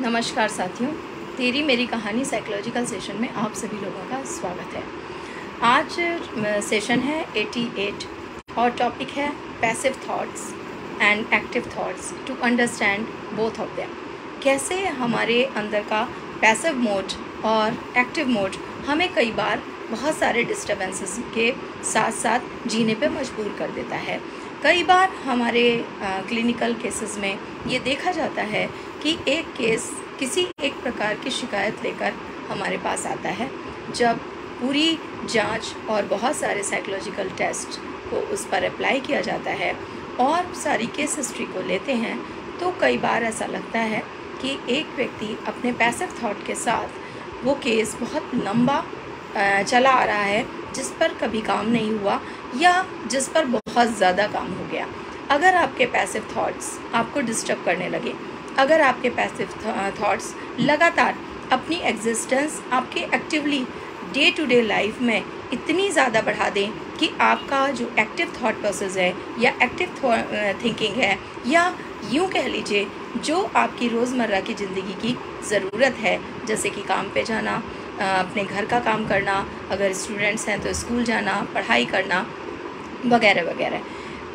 नमस्कार साथियों, तेरी मेरी कहानी साइकोलॉजिकल सेशन में आप सभी लोगों का स्वागत है। आज सेशन है 88 और टॉपिक है passive thoughts and active thoughts to understand both of them. कैसे हमारे अंदर का पैसिव मोड और एक्टिव मोड हमें कई बार बहुत सारे डिस्टर्बेंसेस के साथ साथ जीने पे मजबूर कर देता है। कई बार हमारे क्लिनिकल केसेस में ये देखा जाता है कि एक केस किसी एक प्रकार की शिकायत लेकर हमारे पास आता है। जब पूरी जांच और बहुत सारे साइकोलॉजिकल टेस्ट को उस पर अप्लाई किया जाता है और सारी केस हिस्ट्री को लेते हैं, तो कई बार ऐसा लगता है कि एक व्यक्ति अपने पैसिव थॉट के साथ वो केस बहुत लंबा चला आ रहा है, जिस पर कभी काम नहीं हुआ या जिस पर बहुत ज़्यादा काम हो गया। अगर आपके पैसिव थॉट्स आपको डिस्टर्ब करने लगे, अगर आपके पैसिव थॉट्स लगातार अपनी एग्जिस्टेंस आपके actively day to day life में इतनी ज़्यादा बढ़ा दें कि आपका जो एक्टिव थॉट प्रोसेस है या एक्टिव थिंकिंग है, या यूँ कह लीजिए जो आपकी रोज़मर्रा की ज़िंदगी की ज़रूरत है, जैसे कि काम पे जाना, अपने घर का काम करना, अगर स्टूडेंट्स हैं तो स्कूल जाना, पढ़ाई करना वगैरह वगैरह।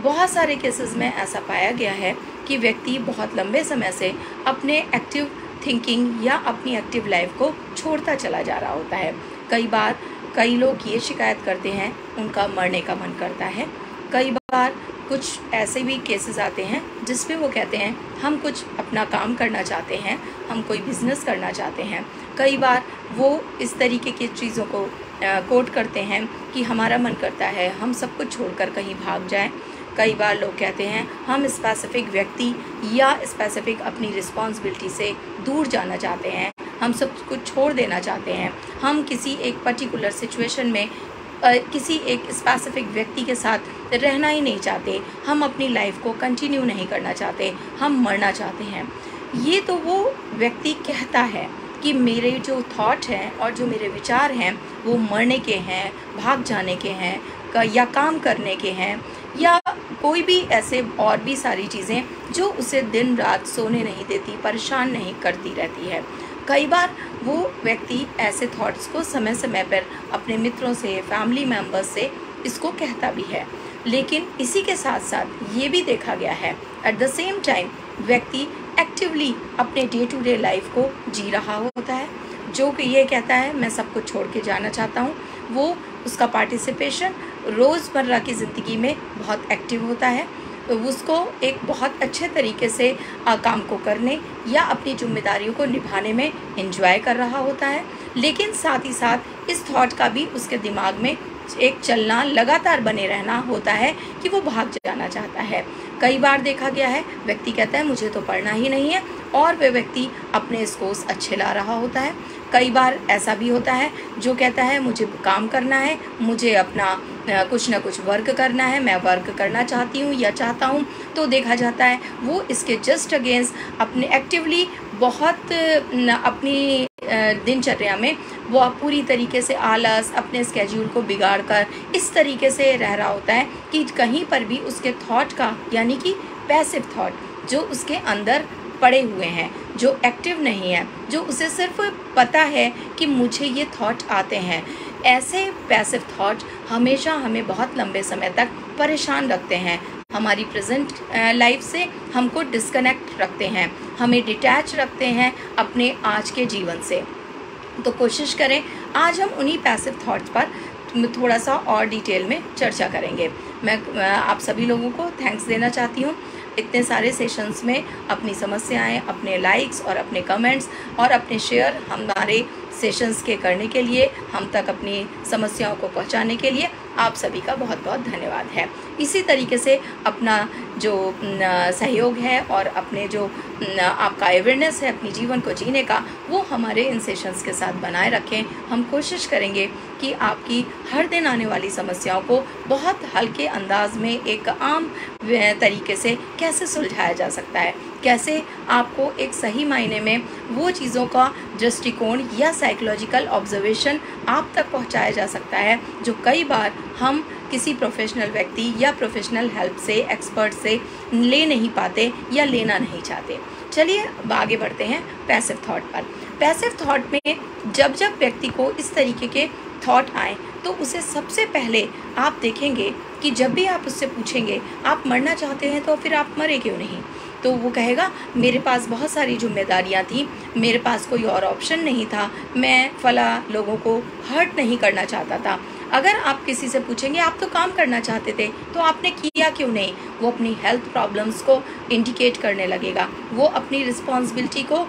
बहुत सारे केसेस में ऐसा पाया गया है कि व्यक्ति बहुत लंबे समय से अपने एक्टिव थिंकिंग या अपनी एक्टिव लाइफ को छोड़ता चला जा रहा होता है। कई बार कई लोग ये शिकायत करते हैं उनका मरने का मन करता है। कई बार कुछ ऐसे भी केसेस आते हैं जिस पे वो कहते हैं हम कुछ अपना काम करना चाहते हैं, हम कोई बिज़नेस करना चाहते हैं। कई बार वो इस तरीके की चीज़ों को कोट करते हैं कि हमारा मन करता है हम सब कुछ छोड़कर कहीं भाग जाएं। कई बार लोग कहते हैं हम स्पेसिफिक व्यक्ति या स्पेसिफिक अपनी रिस्पॉन्सिबिलिटी से दूर जाना चाहते हैं, हम सब कुछ छोड़ देना चाहते हैं, हम किसी एक पर्टिकुलर सिचुएशन में किसी एक स्पेसिफिक व्यक्ति के साथ रहना ही नहीं चाहते, हम अपनी लाइफ को कंटिन्यू नहीं करना चाहते, हम मरना चाहते हैं। ये तो वो व्यक्ति कहता है कि मेरे जो थॉट हैं और जो मेरे विचार हैं वो मरने के हैं, भाग जाने के हैं, या काम करने के हैं, या कोई भी ऐसे और भी सारी चीज़ें जो उसे दिन रात सोने नहीं देती, परेशान नहीं करती रहती है। कई बार वो व्यक्ति ऐसे थॉट्स को समय समय पर अपने मित्रों से, फैमिली मेम्बर्स से इसको कहता भी है। लेकिन इसी के साथ साथ ये भी देखा गया है एट द सेम टाइम व्यक्ति एक्टिवली अपने डे टू डे लाइफ को जी रहा होता है, जो कि ये कहता है मैं सब कुछ छोड़ के जाना चाहता हूँ। वो उसका पार्टिसिपेशन रोज़मर्रा की ज़िंदगी में बहुत एक्टिव होता है, उसको एक बहुत अच्छे तरीके से काम को करने या अपनी जिम्मेदारियों को निभाने में एंजॉय कर रहा होता है। लेकिन साथ ही साथ इस थॉट का भी उसके दिमाग में एक चलना लगातार बने रहना होता है कि वो भाग जाना चाहता है। कई बार देखा गया है व्यक्ति कहता है मुझे तो पढ़ना ही नहीं है और वह व्यक्ति अपने स्कोर्स अच्छे ला रहा होता है। कई बार ऐसा भी होता है जो कहता है मुझे काम करना है, मुझे अपना कुछ ना कुछ वर्क करना है, मैं वर्क करना चाहती हूँ या चाहता हूँ, तो देखा जाता है वो इसके जस्ट अगेंस्ट अपने एक्टिवली बहुत अपनी दिनचर्या में वो पूरी तरीके से आलस, अपने स्केड्यूल को बिगाड़ कर इस तरीके से रह रहा होता है कि कहीं पर भी उसके थॉट का, यानी कि पैसिव थॉट जो उसके अंदर पड़े हुए हैं, जो एक्टिव नहीं है, जो उसे सिर्फ पता है कि मुझे ये थॉट आते हैं, ऐसे पैसिव थॉट हमेशा हमें बहुत लंबे समय तक परेशान रखते हैं, हमारी प्रेजेंट लाइफ से हमको डिस्कनेक्ट रखते हैं, हमें डिटैच रखते हैं अपने आज के जीवन से। तो कोशिश करें आज हम उन्हीं पैसिव थॉट्स पर थोड़ा सा और डिटेल में चर्चा करेंगे। मैं आप सभी लोगों को थैंक्स देना चाहती हूँ इतने सारे सेशंस में अपनी समस्याएं, अपने लाइक्स और अपने कमेंट्स और अपने शेयर हमारे सेशंस के करने के लिए, हम तक अपनी समस्याओं को पहुंचाने के लिए आप सभी का बहुत बहुत धन्यवाद है। इसी तरीके से अपना जो सहयोग है और अपने जो आपका अवेयरनेस है अपनी जीवन को जीने का, वो हमारे इन सेशंस के साथ बनाए रखें। हम कोशिश करेंगे कि आपकी हर दिन आने वाली समस्याओं को बहुत हल्के अंदाज में एक आम तरीके से कैसे सुलझाया जा सकता है, कैसे आपको एक सही मायने में वो चीज़ों का दृष्टिकोण या साइकोलॉजिकल ऑब्जर्वेशन आप तक पहुंचाया जा सकता है, जो कई बार हम किसी प्रोफेशनल व्यक्ति या प्रोफेशनल हेल्प से, एक्सपर्ट से ले नहीं पाते या लेना नहीं चाहते। चलिए अब आगे बढ़ते हैं पैसिव थॉट पर। पैसिव थॉट में जब व्यक्ति को इस तरीके के थॉट आए तो उसे सबसे पहले आप देखेंगे कि जब भी आप उससे पूछेंगे आप मरना चाहते हैं तो फिर आप मरे क्यों नहीं, तो वो कहेगा मेरे पास बहुत सारी जिम्मेदारियां थी, मेरे पास कोई और ऑप्शन नहीं था, मैं फला लोगों को हर्ट नहीं करना चाहता था। अगर आप किसी से पूछेंगे आप तो काम करना चाहते थे तो आपने किया क्यों नहीं, वो अपनी हेल्थ प्रॉब्लम्स को इंडिकेट करने लगेगा, वो अपनी रिस्पॉन्सिबिलिटी को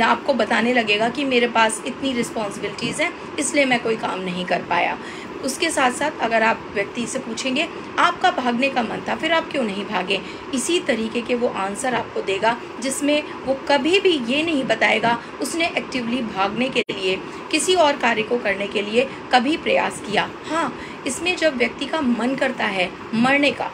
आपको बताने लगेगा कि मेरे पास इतनी रिस्पॉन्सिबिलिटीज़ हैं इसलिए मैं कोई काम नहीं कर पाया। उसके साथ साथ अगर आप व्यक्ति से पूछेंगे आपका भागने का मन था फिर आप क्यों नहीं भागे, इसी तरीके के वो आंसर आपको देगा जिसमें वो कभी भी ये नहीं बताएगा उसने एक्टिवली भागने के लिए किसी और कार्य को करने के लिए कभी प्रयास किया। हाँ, इसमें जब व्यक्ति का मन करता है मरने का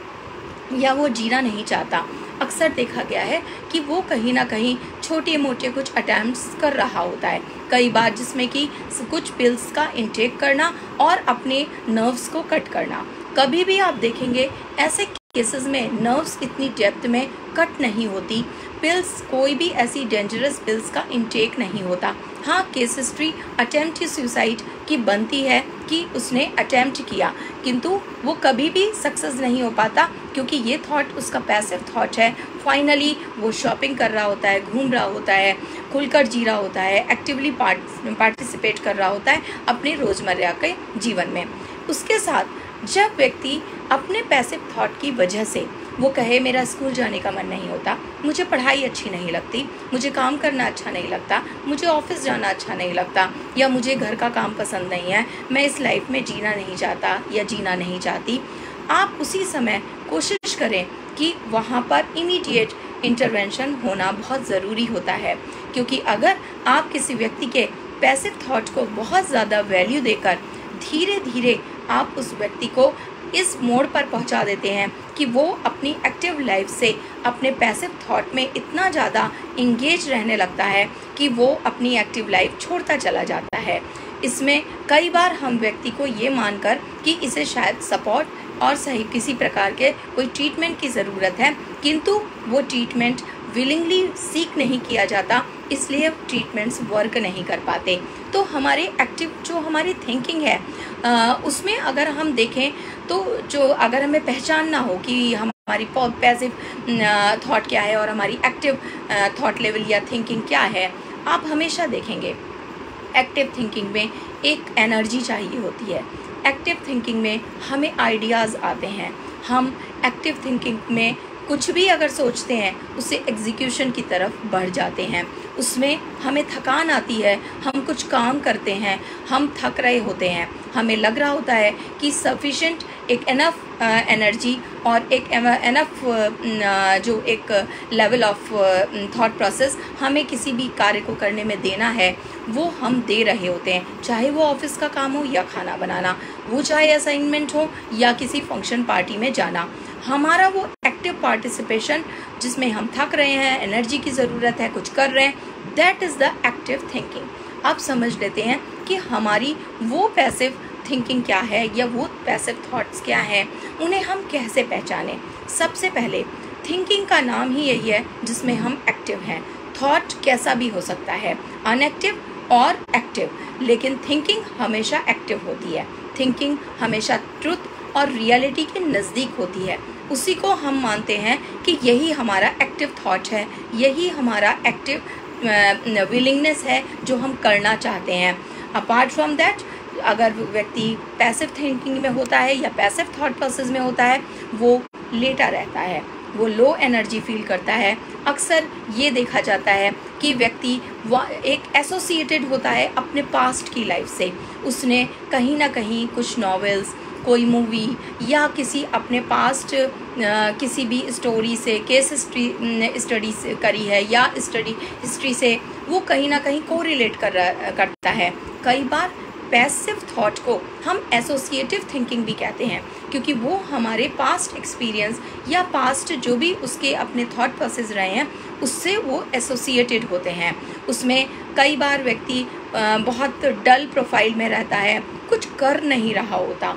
या वो जीना नहीं चाहता, अक्सर देखा गया है कि वो कहीं ना कहीं छोटे मोटे कुछ अटैम्प्ट्स कर रहा होता है, कई बार जिसमें कि कुछ पिल्स का इंटेक करना और अपने नर्व्स को कट करना। कभी भी आप देखेंगे ऐसे केसेस में नर्व्स इतनी डेप्थ में कट नहीं होती, पिल्स कोई भी ऐसी डेंजरस पिल्स का इंटेक नहीं होता। हाँ, केस हिस्ट्री अटेम्प्ट सुसाइड की बनती है कि उसने अटेम्प्ट किया किंतु वो कभी भी सक्सेस नहीं हो पाता क्योंकि ये थॉट उसका पैसिव थॉट है। फाइनली वो शॉपिंग कर रहा होता है, घूम रहा होता है, खुलकर जी रहा होता है, एक्टिवली पार्टिसिपेट कर रहा होता है अपने रोज़मर्रा के जीवन में। उसके साथ जब व्यक्ति अपने पैसिव थॉट की वजह से वो कहे मेरा स्कूल जाने का मन नहीं होता, मुझे पढ़ाई अच्छी नहीं लगती, मुझे काम करना अच्छा नहीं लगता, मुझे ऑफिस जाना अच्छा नहीं लगता, या मुझे घर का काम पसंद नहीं है, मैं इस लाइफ में जीना नहीं चाहता या जीना नहीं चाहती, आप उसी समय कोशिश करें कि वहाँ पर इमीडिएट इंटरवेंशन होना बहुत ज़रूरी होता है। क्योंकि अगर आप किसी व्यक्ति के पैसिव थॉट को बहुत ज़्यादा वैल्यू देकर धीरे धीरे आप उस व्यक्ति को इस मोड़ पर पहुंचा देते हैं कि वो अपनी एक्टिव लाइफ से अपने पैसिव थॉट में इतना ज़्यादा इंगेज रहने लगता है कि वो अपनी एक्टिव लाइफ छोड़ता चला जाता है। इसमें कई बार हम व्यक्ति को ये मानकर कि इसे शायद सपोर्ट और सही किसी प्रकार के कोई ट्रीटमेंट की ज़रूरत है, किंतु वो ट्रीटमेंट विलिंगली सीख नहीं किया जाता, इसलिए ट्रीटमेंट्स वर्क नहीं कर पाते। तो हमारे एक्टिव जो हमारी थिंकिंग है उसमें अगर हम देखें तो जो अगर हमें पहचानना हो कि हमारी पैसिव थॉट क्या है और हमारी एक्टिव थॉट लेवल या थिंकिंग क्या है, आप हमेशा देखेंगे एक्टिव थिंकिंग में एक एनर्जी चाहिए होती है। एक्टिव थिंकिंग में हमें आइडियाज़ आते हैं, हम एक्टिव थिंकिंग में कुछ भी अगर सोचते हैं उससे एग्जीक्यूशन की तरफ बढ़ जाते हैं, उसमें हमें थकान आती है, हम कुछ काम करते हैं, हम थक रहे होते हैं, हमें लग रहा होता है कि सफिशेंट एक एनफ एनर्जी और एक एनफ जो एक लेवल ऑफ थॉट प्रोसेस हमें किसी भी कार्य को करने में देना है वो हम दे रहे होते हैं, चाहे वो ऑफिस का काम हो या खाना बनाना, वो चाहे असाइनमेंट हो या किसी फंक्शन पार्टी में जाना। हमारा वो एक्टिव पार्टिसिपेशन जिसमें हम थक रहे हैं, एनर्जी की ज़रूरत है, कुछ कर रहे हैं, that is the active thinking. आप समझ लेते हैं कि हमारी वो पैसिव थिंकिंग क्या है या वो पैसिव थॉट्स क्या हैं, उन्हें हम कैसे पहचानें। सबसे पहले थिंकिंग का नाम ही यही है जिसमें हम एक्टिव हैं। थॉट कैसा भी हो सकता है, अनएक्टिव और एक्टिव, लेकिन थिंकिंग हमेशा एक्टिव होती है। थिंकिंग हमेशा ट्रुथ और रियलिटी के नज़दीक होती है, उसी को हम मानते हैं कि यही हमारा एक्टिव थॉट है, यही हमारा एक्टिव विलिंगनेस है जो हम करना चाहते हैं। अपार्ट फ्रॉम दैट, अगर व्यक्ति पैसिव थिंकिंग में होता है या पैसिव थॉट प्रोसेस में होता है, वो लेटा रहता है, वो लो एनर्जी फील करता है। अक्सर ये देखा जाता है कि व्यक्ति एक एसोसिएटेड होता है अपने पास्ट की लाइफ से, उसने कहीं ना कहीं कुछ नॉवेल्स, कोई मूवी या किसी अपने पास्ट किसी भी स्टोरी से, केस स्टडी से करी है या स्टडी हिस्ट्री से वो कहीं ना कहीं कोरिलेट करता है। कई बार पैसिव थॉट को हम एसोसिएटिव थिंकिंग भी कहते हैं, क्योंकि वो हमारे पास्ट एक्सपीरियंस या पास्ट जो भी उसके अपने थॉट प्रोसेस रहे हैं उससे वो एसोसिएटेड होते हैं। उसमें कई बार व्यक्ति बहुत डल प्रोफाइल में रहता है, कुछ कर नहीं रहा होता,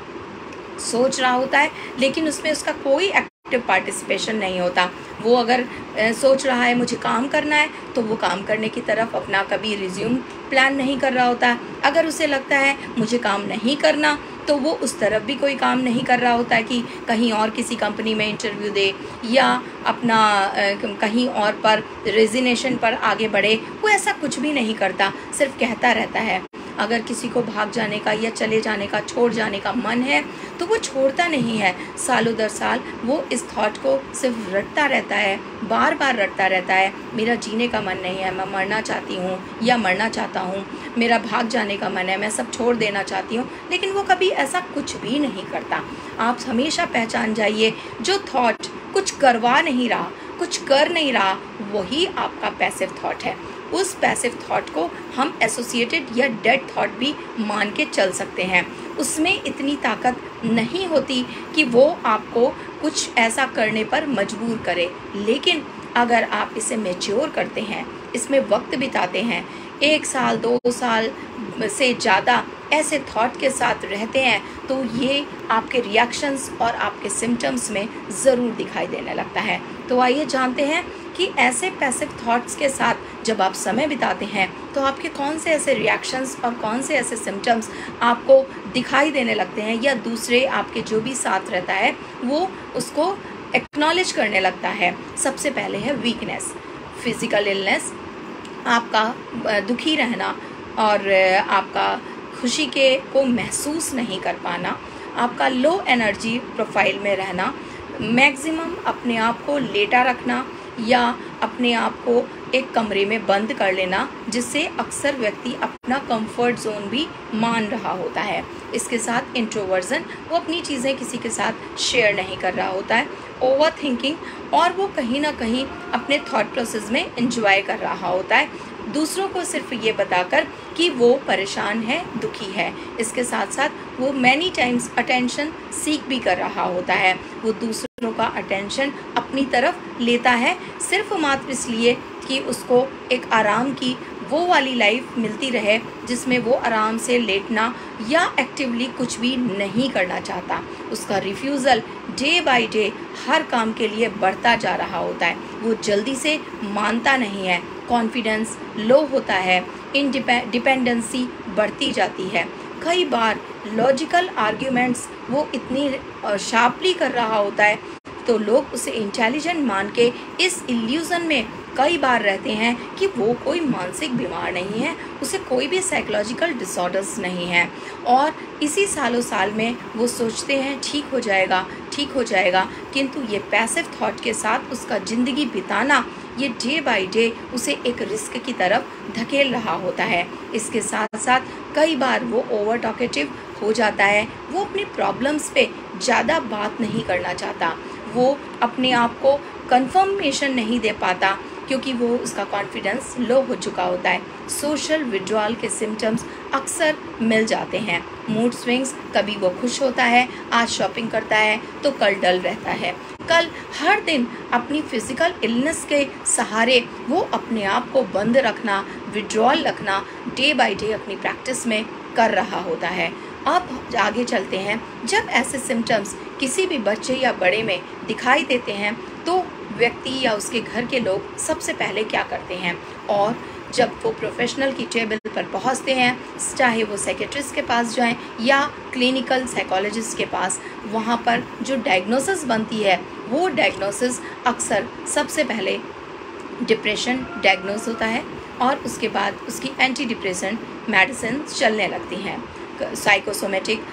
सोच रहा होता है, लेकिन उसमें उसका कोई एक्टिव पार्टिसिपेशन नहीं होता। वो अगर सोच रहा है मुझे काम करना है तो वो काम करने की तरफ अपना कभी रिज्यूम प्लान नहीं कर रहा होता। अगर उसे लगता है मुझे काम नहीं करना तो वो उस तरफ भी कोई काम नहीं कर रहा होता है कि कहीं और किसी कंपनी में इंटरव्यू दे या अपना कहीं और पर रेजिग्नेशन पर आगे बढ़े। वो ऐसा कुछ भी नहीं करता, सिर्फ कहता रहता है। अगर किसी को भाग जाने का या चले जाने का, छोड़ जाने का मन है तो वो छोड़ता नहीं है। सालों दर साल वो इस थॉट को सिर्फ रटता रहता है, बार बार रटता रहता है। मेरा जीने का मन नहीं है, मैं मरना चाहती हूँ या मरना चाहता हूँ, मेरा भाग जाने का मन है, मैं सब छोड़ देना चाहती हूँ। लेकिन वो कभी ऐसा कुछ भी नहीं करता। आप हमेशा पहचान जाइए, जो थॉट कुछ करवा नहीं रहा, कुछ कर नहीं रहा, वही आपका पैसिव थॉट है। उस पैसिव थॉट को हम एसोसिएटेड या डेड थॉट भी मान के चल सकते हैं। उसमें इतनी ताकत नहीं होती कि वो आपको कुछ ऐसा करने पर मजबूर करे। लेकिन अगर आप इसे मैच्योर करते हैं, इसमें वक्त बिताते हैं, 1 साल 2 साल से ज़्यादा ऐसे थॉट के साथ रहते हैं, तो ये आपके रिएक्शंस और आपके सिम्टम्स में ज़रूर दिखाई देने लगता है। तो आइए जानते हैं कि ऐसे पैसिव थॉट्स के साथ जब आप समय बिताते हैं तो आपके कौन से ऐसे रिएक्शंस और कौन से ऐसे सिम्टम्स आपको दिखाई देने लगते हैं, या दूसरे आपके जो भी साथ रहता है वो उसको एक्नॉलेज करने लगता है। सबसे पहले है वीकनेस, फिजिकल इलनेस, आपका दुखी रहना और आपका खुशी को महसूस नहीं कर पाना, आपका लो एनर्जी प्रोफाइल में रहना, मैक्सिमम अपने आप को लेटा रखना या अपने आप को एक कमरे में बंद कर लेना, जिससे अक्सर व्यक्ति अपना कंफर्ट जोन भी मान रहा होता है। इसके साथ इंट्रोवर्जन, वो अपनी चीज़ें किसी के साथ शेयर नहीं कर रहा होता है। ओवर थिंकिंग, और वो कहीं ना कहीं अपने थॉट प्रोसेस में एंजॉय कर रहा होता है, दूसरों को सिर्फ ये बताकर कि वो परेशान है, दुखी है। इसके साथ साथ वो मैनी टाइम्स अटेंशन सीख भी कर रहा होता है। वो दूसरों का अटेंशन अपनी तरफ लेता है सिर्फ मात्र इसलिए कि उसको एक आराम की वो वाली लाइफ मिलती रहे जिसमें वो आराम से लेटना या एक्टिवली कुछ भी नहीं करना चाहता। उसका रिफ्यूज़ल डे बाय डे हर काम के लिए बढ़ता जा रहा होता है। वो जल्दी से मानता नहीं है, कॉन्फिडेंस लो होता है, डिपेंडेंसी बढ़ती जाती है। कई बार लॉजिकल आर्ग्यूमेंट्स वो इतनी शार्पली कर रहा होता है तो लोग उसे इंटेलिजेंट मान के इस इल्यूज़न में कई बार रहते हैं कि वो कोई मानसिक बीमार नहीं है, उसे कोई भी साइकोलॉजिकल डिसऑर्डर्स नहीं है। और इसी सालों साल में वो सोचते हैं ठीक हो जाएगा, ठीक हो जाएगा, किंतु ये पैसिव थॉट के साथ उसका ज़िंदगी बिताना ये डे बाय डे उसे एक रिस्क की तरफ धकेल रहा होता है। इसके साथ साथ कई बार वो ओवर टॉकेटिव हो जाता है। वो अपनी प्रॉब्लम्स पे ज़्यादा बात नहीं करना चाहता, वो अपने आप को कंफर्मेशन नहीं दे पाता क्योंकि वो उसका कॉन्फिडेंस लो हो चुका होता है। सोशल विड्रॉल के सिम्टम्स अक्सर मिल जाते हैं। मूड स्विंग्स, कभी वो खुश होता है, आज शॉपिंग करता है तो कल डल रहता है। कल हर दिन अपनी फिजिकल इलनेस के सहारे वो अपने आप को बंद रखना, विड्रॉल रखना डे बाय डे अपनी प्रैक्टिस में कर रहा होता है। अब आगे चलते हैं, जब ऐसे सिम्टम्स किसी भी बच्चे या बड़े में दिखाई देते हैं तो व्यक्ति या उसके घर के लोग सबसे पहले क्या करते हैं, और जब वो प्रोफेशनल की टेबल पर पहुंचते हैं, चाहे वो साइकेट्रिस्ट के पास जाएं या क्लिनिकल साइकोलॉजिस्ट के पास, वहां पर जो डायग्नोसिस बनती है वो डायग्नोसिस अक्सर सबसे पहले डिप्रेशन डायग्नोस होता है और उसके बाद उसकी एंटी डिप्रेशन मेडिसिन चलने लगती हैं। साइकोसोमेटिक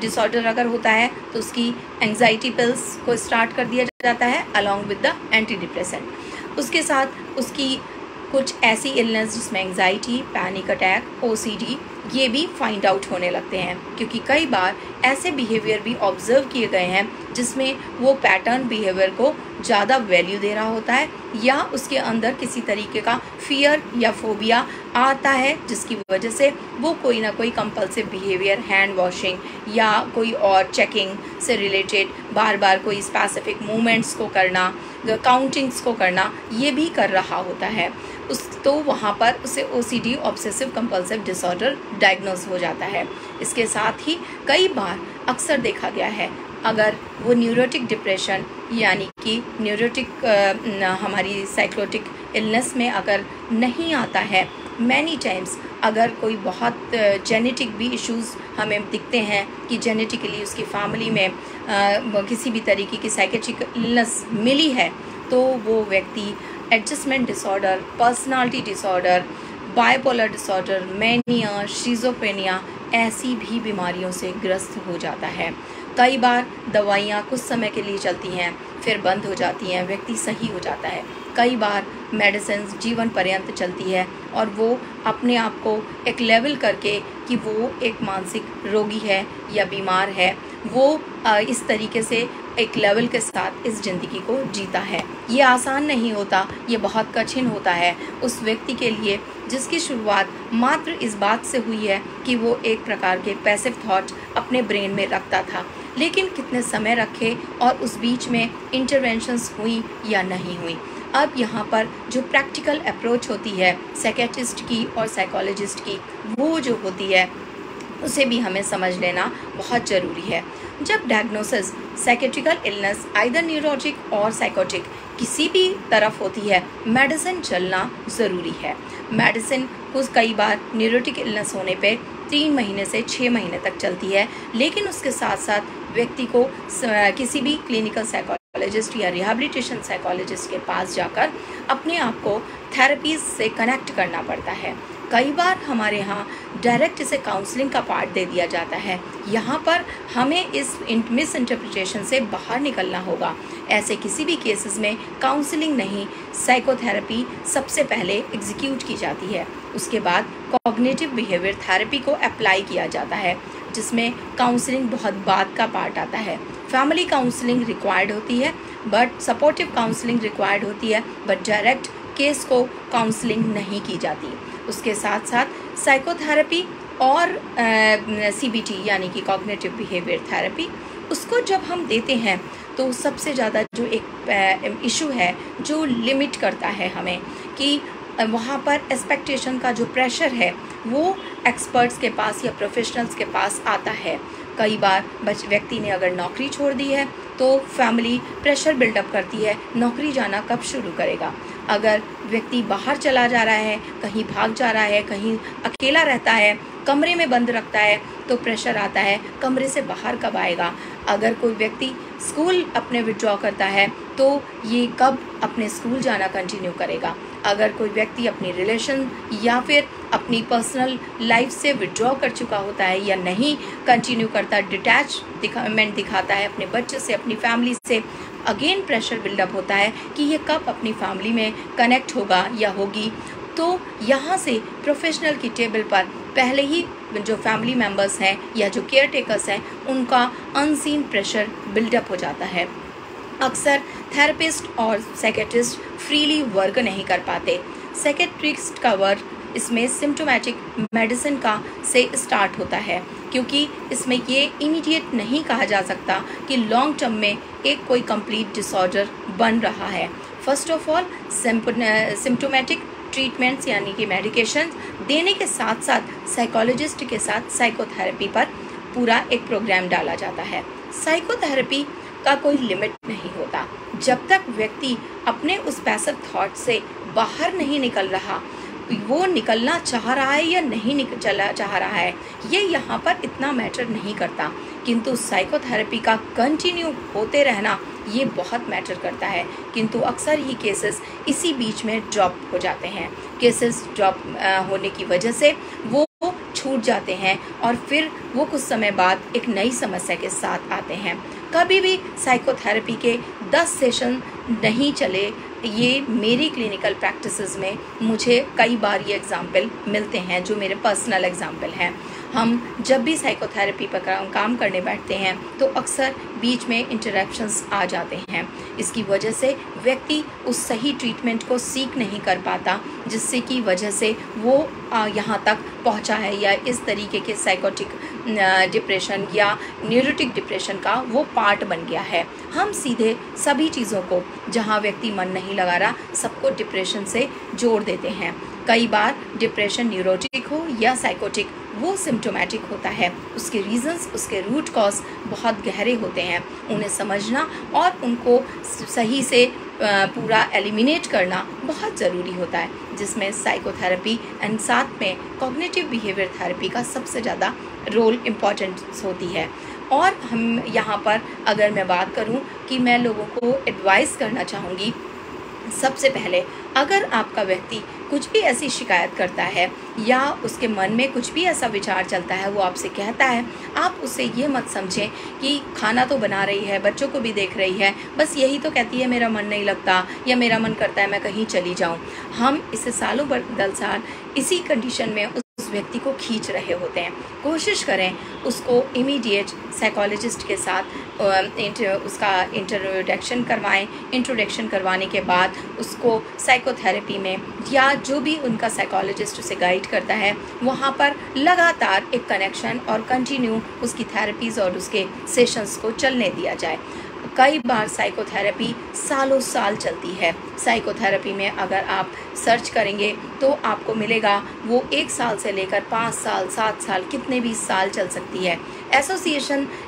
डिसऑर्डर अगर होता है तो उसकी एंजाइटी पिल्स को स्टार्ट कर दिया जाता है along with the anti depressant. उसके साथ उसकी कुछ ऐसी इलनेस जिसमें एंजाइटी, पैनिक अटैक, OCD ये भी फाइंड आउट होने लगते हैं, क्योंकि कई बार ऐसे बिहेवियर भी ऑब्जर्व किए गए हैं जिसमें वो पैटर्न बिहेवियर को ज़्यादा वैल्यू दे रहा होता है या उसके अंदर किसी तरीके का फियर या फोबिया आता है, जिसकी वजह से वो कोई ना कोई कंपल्सिव बिहेवियर, हैंड वॉशिंग या कोई और चेकिंग से रिलेटेड बार बार कोई स्पेसिफिक मूवमेंट्स को करना, काउंटिंग्स को करना, ये भी कर रहा होता है। तो वहाँ पर उसे OCD obsessive compulsive disorder diagnose हो जाता है। इसके साथ ही कई बार अक्सर देखा गया है अगर वो न्यूरोटिक डिप्रेशन यानी कि न्यूरोटिक हमारी साइकोटिक इलनेस में अगर नहीं आता है, मैनी टाइम्स अगर कोई बहुत जेनेटिक भी इश्यूज़ हमें दिखते हैं कि जेनेटिकली उसकी फैमिली में किसी भी तरीके की साइकेट्रिक इलनेस मिली है, तो वो व्यक्ति adjustment disorder, personality disorder, bipolar disorder, mania, schizophrenia ऐसी भी बीमारियों से ग्रस्त हो जाता है। कई बार दवाइयाँ कुछ समय के लिए चलती हैं, फिर बंद हो जाती हैं, व्यक्ति सही हो जाता है। कई बार मेडिसिन जीवन पर्यंत चलती है और वो अपने आप को एक लेवल करके कि वो एक मानसिक रोगी है या बीमार है, वो इस तरीके से एक लेवल के साथ इस ज़िंदगी को जीता है। ये आसान नहीं होता, ये बहुत कठिन होता है उस व्यक्ति के लिए जिसकी शुरुआत मात्र इस बात से हुई है कि वो एक प्रकार के पैसिव थॉट अपने ब्रेन में रखता था, लेकिन कितने समय रखे और उस बीच में इंटरवेंशंस हुई या नहीं हुई। अब यहाँ पर जो प्रैक्टिकल अप्रोच होती है साइकियाट्रिस्ट की और साइकोलॉजिस्ट की, वो जो होती है उसे भी हमें समझ लेना बहुत ज़रूरी है। जब डायग्नोसिस साइकेट्रिकल इलनेस आइदर न्यूरोटिक और साइकोटिक किसी भी तरफ होती है, मेडिसिन चलना ज़रूरी है। मेडिसिन कुछ कई बार न्यूरोटिक इलनेस होने पे 3 महीने से 6 महीने तक चलती है, लेकिन उसके साथ साथ व्यक्ति को किसी भी क्लिनिकल साइकोलॉजिस्ट या रिहैबिलिटेशन साइकोलॉजिस्ट के पास जाकर अपने आप को थेरेपीज से कनेक्ट करना पड़ता है। कई बार हमारे यहाँ डायरेक्ट इसे काउंसलिंग का पार्ट दे दिया जाता है। यहाँ पर हमें इस मिस इंटरप्रिटेशन से बाहर निकलना होगा। ऐसे किसी भी केसेस में काउंसलिंग नहीं, साइकोथेरेपी सबसे पहले एग्जीक्यूट की जाती है। उसके बाद कॉग्निटिव बिहेवियर थेरेपी को अप्लाई किया जाता है, जिसमें काउंसलिंग बहुत बाद का पार्ट आता है। फैमिली काउंसलिंग रिक्वायर्ड होती है, बट सपोर्टिव काउंसलिंग रिक्वायर्ड होती है, बट डायरेक्ट केस को काउंसलिंग नहीं की जाती। उसके साथ साथ साइकोथेरेपी और CBT यानी कि कॉग्निटिव बिहेवियर थेरेपी, उसको जब हम देते हैं तो सबसे ज़्यादा जो एक इशू है जो लिमिट करता है हमें कि वहाँ पर एक्सपेक्टेशन का जो प्रेशर है वो एक्सपर्ट्स के पास या प्रोफेशनल्स के पास आता है। कई बार व्यक्ति ने अगर नौकरी छोड़ दी है तो फैमिली प्रेशर बिल्डअप करती है, नौकरी जाना कब शुरू करेगा। अगर व्यक्ति बाहर चला जा रहा है, कहीं भाग जा रहा है, कहीं अकेला रहता है, कमरे में बंद रखता है, तो प्रेशर आता है कमरे से बाहर कब आएगा। अगर कोई व्यक्ति स्कूल अपने विड्रॉ करता है तो ये कब अपने स्कूल जाना कंटिन्यू करेगा। अगर कोई व्यक्ति अपनी रिलेशन या फिर अपनी पर्सनल लाइफ से विड्रॉ कर चुका होता है या नहीं कंटिन्यू करता, डिटैचमेंट दिखाता है अपने बच्चे से, अपनी फैमिली से, अगेन प्रेशर बिल्डअप होता है कि ये कब अपनी फैमिली में कनेक्ट होगा या होगी। तो यहाँ से प्रोफेशनल की टेबल पर पहले ही जो फैमिली मेम्बर्स हैं या जो केयर टेकर्स हैं उनका अनसीन प्रेशर बिल्डअप हो जाता है। अक्सर थेरेपिस्ट और साइकियाट्रिस्ट फ्रीली वर्क नहीं कर पाते। साइकियाट्रिस्ट का वर्क इसमें सिम्टोमेटिक मेडिसिन का से स्टार्ट होता है, क्योंकि इसमें ये इमीडिएट नहीं कहा जा सकता कि लॉन्ग टर्म में एक कोई कंप्लीट डिसऑर्डर बन रहा है। First of all symptomatic treatments यानी कि मेडिकेशन देने के साथ साथ साइकोलॉजिस्ट के साथ साइकोथेरेपी पर पूरा एक प्रोग्राम डाला जाता है। साइकोथेरेपी का कोई लिमिट नहीं होता। जब तक व्यक्ति अपने उस पैसिव थॉट से बाहर नहीं निकल रहा, वो निकलना चाह रहा है या नहीं चाह रहा है, ये यहाँ पर इतना मैटर नहीं करता, किंतु साइकोथेरेपी का कंटिन्यू होते रहना ये बहुत मैटर करता है। किंतु अक्सर ही केसेस इसी बीच में ड्रॉप हो जाते हैं। केसेस ड्रॉप होने की वजह से वो छूट जाते हैं और फिर वो कुछ समय बाद एक नई समस्या के साथ आते हैं। कभी भी साइकोथेरेपी के 10 सेशन नहीं चले, ये मेरी क्लिनिकल प्रैक्टिसेस में मुझे कई बार ये एग्जाम्पल मिलते हैं जो मेरे पर्सनल एग्जाम्पल हैं। हम जब भी साइकोथेरेपी पर काम करने बैठते हैं तो अक्सर बीच में इंटरप्शंस आ जाते हैं। इसकी वजह से व्यक्ति उस सही ट्रीटमेंट को सीख नहीं कर पाता, जिससे की वजह से वो यहाँ तक पहुँचा है या इस तरीके के साइकोटिक डिप्रेशन या न्यूरोटिक डिप्रेशन का वो पार्ट बन गया है। हम सीधे सभी चीज़ों को, जहाँ व्यक्ति मन नहीं लगा रहा, सबको डिप्रेशन से जोड़ देते हैं। कई बार डिप्रेशन न्यूरोटिक हो या साइकोटिक, वो सिम्टोमेटिक होता है। उसके रीजंस, उसके रूट कॉज बहुत गहरे होते हैं। उन्हें समझना और उनको सही से पूरा एलिमिनेट करना बहुत ज़रूरी होता है, जिसमें साइकोथेरेपी एंड साथ में कॉग्निटिव बिहेवियर थेरेपी का सबसे ज़्यादा रोल इम्पॉर्टेंस होती है। और हम यहाँ पर अगर मैं बात करूँ कि मैं लोगों को एडवाइस करना चाहूँगी, सबसे पहले अगर आपका व्यक्ति कुछ भी ऐसी शिकायत करता है या उसके मन में कुछ भी ऐसा विचार चलता है, वो आपसे कहता है, आप उससे ये मत समझें कि खाना तो बना रही है, बच्चों को भी देख रही है, बस यही तो कहती है मेरा मन नहीं लगता या मेरा मन करता है मैं कहीं चली जाऊं। हम इसे सालों दर साल इसी कंडीशन में उस व्यक्ति को खींच रहे होते हैं। कोशिश करें उसको इमीडिएट साइकोलॉजिस्ट के साथ उसका इंट्रोडक्शन करवाने के बाद उसको साइकोथेरेपी में या जो भी उनका साइकोलॉजिस्ट उसे गाइड करता है वहाँ पर लगातार एक कनेक्शन और कंटिन्यू उसकी थेरेपीज़ और उसके सेशंस को चलने दिया जाए। कई बार साइकोथेरेपी सालों साल चलती है। साइकोथेरेपी में अगर आप सर्च करेंगे तो आपको मिलेगा वो 1 साल से लेकर 5 साल 7 साल कितने भी साल चल सकती है।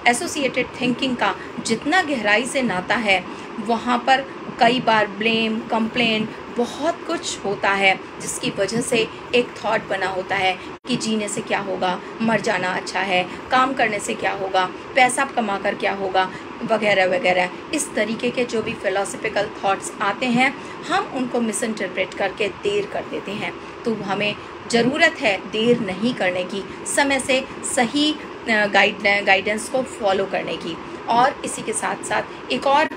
एसोसिएटेड थिंकिंग का जितना गहराई से नाता है, वहाँ पर कई बार ब्लेम, कंप्लेन बहुत कुछ होता है, जिसकी वजह से एक थॉट बना होता है कि जीने से क्या होगा, मर जाना अच्छा है, काम करने से क्या होगा, पैसा कमा कर क्या होगा, वगैरह वगैरह। इस तरीके के जो भी फिलोसफिकल थॉट्स आते हैं, हम उनको मिस इंटरप्रेट करके देर कर देते हैं। तो हमें ज़रूरत है देर नहीं करने की, समय से सही गाइडेंस को फॉलो करने की। और इसी के साथ साथ एक और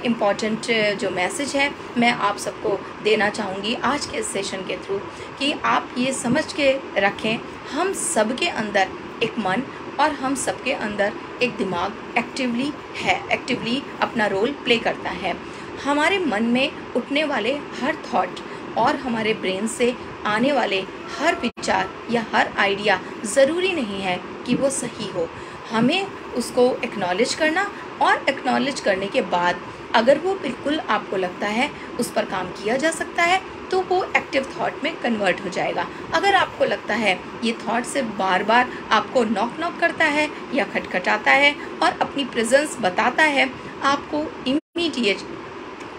इम्पॉर्टेंट जो मैसेज है मैं आप सबको देना चाहूँगी आज के इस सेशन के थ्रू, कि आप ये समझ के रखें, हम सबके अंदर एक मन और हम सबके अंदर एक दिमाग एक्टिवली अपना रोल प्ले करता है। हमारे मन में उठने वाले हर थॉट और हमारे ब्रेन से आने वाले हर विचार या हर आइडिया ज़रूरी नहीं है कि वो सही हो। हमें उसको एक्नॉलेज करना और एक्नॉलेज करने के बाद अगर वो बिल्कुल आपको लगता है उस पर काम किया जा सकता है, तो वो एक्टिव थॉट में कन्वर्ट हो जाएगा। अगर आपको लगता है ये थॉट से बार बार आपको नॉक करता है या खटखटाता है और अपनी प्रेजेंस बताता है, आपको इमीडिएट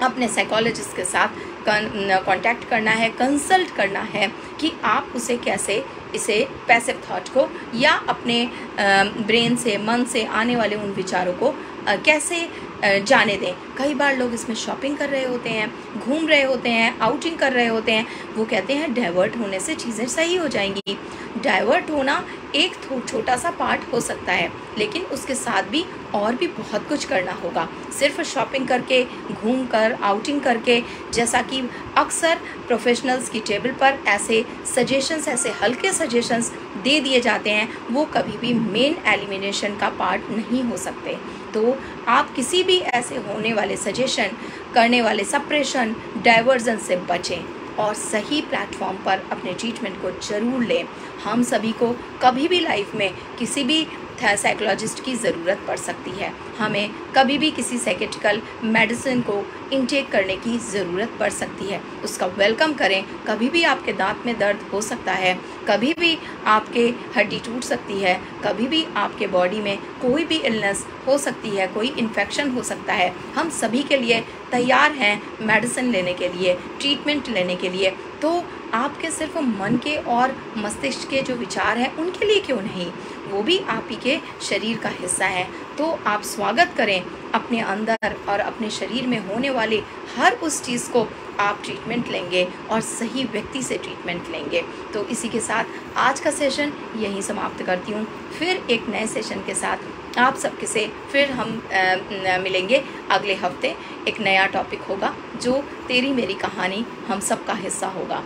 अपने साइकोलॉजिस्ट के साथ कांटेक्ट करना है, कंसल्ट करना है कि आप उसे कैसे इसे पैसिव थॉट को या अपने ब्रेन से, मन से आने वाले उन विचारों को कैसे जाने दें। कई बार लोग इसमें शॉपिंग कर रहे होते हैं, घूम रहे होते हैं, आउटिंग कर रहे होते हैं, वो कहते हैं डाइवर्ट होने से चीज़ें सही हो जाएंगी। डाइवर्ट होना एक छोटा सा पार्ट हो सकता है, लेकिन उसके साथ भी और भी बहुत कुछ करना होगा। सिर्फ शॉपिंग करके, घूम कर, आउटिंग करके, जैसा कि अक्सर प्रोफेशनल्स की टेबल पर ऐसे सजेशंस, ऐसे हल्के सजेशंस दे दिए जाते हैं, वो कभी भी मेन एलिमिनेशन का पार्ट नहीं हो सकते। तो आप किसी भी ऐसे होने वाले सजेशन करने वाले सप्रेशन, डाइवर्जन से बचें और सही प्लेटफॉर्म पर अपने ट्रीटमेंट को ज़रूर लें। हम सभी को कभी भी लाइफ में किसी भी साइकोलॉजिस्ट की ज़रूरत पड़ सकती है। हमें कभी भी किसी साइकेट्रिकल मेडिसिन को इनटेक करने की ज़रूरत पड़ सकती है। उसका वेलकम करें। कभी भी आपके दांत में दर्द हो सकता है, कभी भी आपके हड्डी टूट सकती है, कभी भी आपके बॉडी में कोई भी इलनेस हो सकती है, कोई इन्फेक्शन हो सकता है। हम सभी के लिए तैयार हैं मेडिसिन लेने के लिए, ट्रीटमेंट लेने के लिए। तो आपके सिर्फ मन के और मस्तिष्क के जो विचार हैं उनके लिए क्यों नहीं, वो भी आप ही के शरीर का हिस्सा है। तो आप स्वागत करें अपने अंदर और अपने शरीर में होने वाले हर उस चीज़ को आप ट्रीटमेंट लेंगे और सही व्यक्ति से ट्रीटमेंट लेंगे। तो इसी के साथ आज का सेशन यहीं समाप्त करती हूँ। फिर एक नए सेशन के साथ आप सबके से फिर हम मिलेंगे अगले हफ्ते। एक नया टॉपिक होगा जो तेरी मेरी कहानी हम सब का हिस्सा होगा।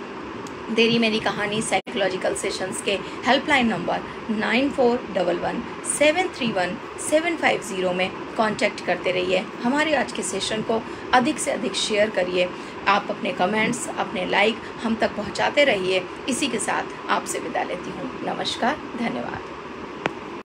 तेरी मेरी कहानी साइकोलॉजिकल सेशंस के हेल्पलाइन नंबर 9411731750 में कांटेक्ट करते रहिए। हमारे आज के सेशन को अधिक से अधिक शेयर करिए। आप अपने कमेंट्स, अपने लाइक हम तक पहुंचाते रहिए। इसी के साथ आपसे विदा लेती हूँ। नमस्कार, धन्यवाद।